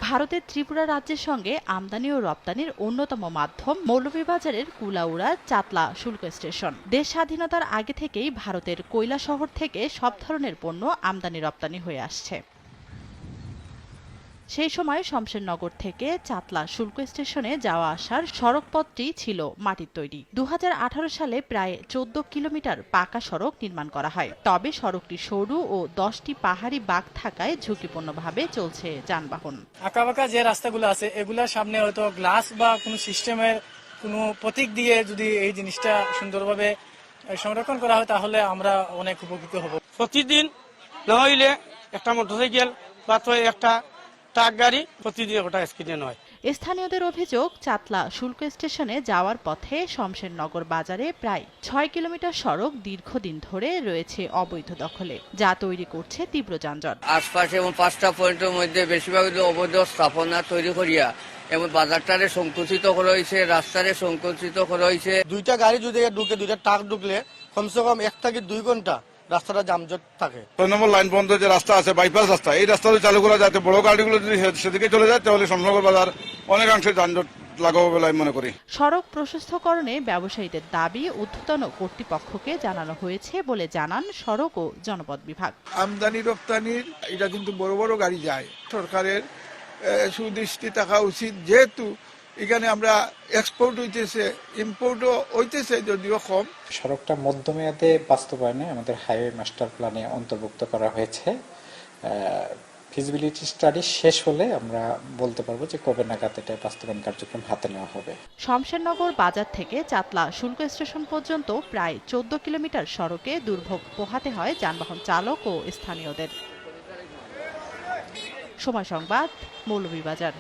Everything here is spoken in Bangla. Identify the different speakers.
Speaker 1: ভারতের ত্রিপুরা রাজ্যের সঙ্গে আমদানি ও রপ্তানির অন্যতম মাধ্যম মৌলভীবাজারের কুলাউড়া চাতলা শুল্ক স্টেশন। দেশ স্বাধীনতার আগে থেকেই ভারতের কৈলা শহর থেকে সব ধরনের পণ্য আমদানি রপ্তানি হয়ে আসছে। সেই সময় শমশেরনগর থেকে চাতলা শুল্ক স্টেশনে যাওয়া আসার সড়কপথটি ছিল মাটির তৈরি। 2018 সালে প্রায় 14 কিলোমিটার পাকা সড়ক নির্মাণ করা হয়। তবে সড়কটি সরু ও 10টি পাহাড়ি বাঁক থাকায় ঝুঁকিপূর্ণভাবে চলছে যানবাহন।
Speaker 2: আঁকাবাঁকা যে রাস্তাগুলো আছে এগুলার সামনে হয়তো গ্লাস বা কোনো সিস্টেমের কোনো প্রতীক দিয়ে যদি এই জিনিসটা সুন্দরভাবে সংরক্ষণ করা হয় তাহলে আমরা অনেক উপকৃত হব।
Speaker 3: প্রতিদিন না হইলে একটা মোটরসাইকেল বা তো একটা ট্রাক গাড়ি প্রতিদিন ওটা অ্যাক্সিডেন্ট হয়।
Speaker 1: স্থানীয়দের অভিযোগ, চাতলা শুল্ক স্টেশনে যাওয়ার পথে শমশেরনগর বাজারে প্রায় 6 কিলোমিটার সড়ক দীর্ঘদিন ধরে রয়েছে অবৈধ দখলে, যা তৈরি করছে তীব্র যানজট।
Speaker 4: আশপাশে এবং 5টা পয়েন্টের মধ্যে বেশিরভাগ অবৈধ স্থাপনা তৈরি করিয়া এবং বাজারটারে সংকুচিত করা হয়েছে, রাস্তারে সংকুচিত করা হয়েছে।
Speaker 5: দুইটা গাড়ি যদি ঢুকে, দুইটা ট্রাক ঢুকলে কমসে কম 1 থেকে 2 ঘন্টা রাস্তাটা জামজট থাকে।
Speaker 6: 6 নম্বর লাইন বন্ধ যে রাস্তা আছে, বাইপাস রাস্তা, এই রাস্তাটা চালু করা যাতে বড় গাড়িগুলো যদি সেদিকে চলে যায় তাহলে শমশেরনগর বাজার অনেকাংশে যানজট লাঘব বলে আমি মনে করি।
Speaker 1: সড়ক প্রশস্তকরণে ব্যবসায়ীদের দাবি ঊর্ধ্বতন কর্তৃপক্ষকে জানানো হয়েছে বলে জানান সড়ক ও জনপথ বিভাগ।
Speaker 7: আমদানি রপ্তানির এটা কিন্তু বড় বড় গাড়ি যায়, সরকারের সুদৃষ্টি থাকা উচিত, যেহেতু এখানে আমরা এক্সপোর্ট হইতেছে, ইম্পোর্টও হইতেছে যদিও কম।
Speaker 8: সড়কটা মধ্যমেয়াদে বাস্তবায়নে আমাদের হাইওয়ে মাস্টার প্ল্যানে অন্তর্ভুক্ত করা হয়েছে। ফিজিবিলিটি স্টাডি শেষ হলে আমরা বলতে পারবো যে কবে নাগাদ এটা বাস্তবায়ন কার্যক্রম হাতে নেওয়া হবে।
Speaker 1: শমশেরনগর বাজার থেকে চাতলা শুল্ক স্টেশন পর্যন্ত প্রায় 14 কিলোমিটার সড়কে দুর্ভোগ পোহাতে হয় যানবাহন চালক ও স্থানীয়দের। সময় সংবাদ, মৌলভীবাজার।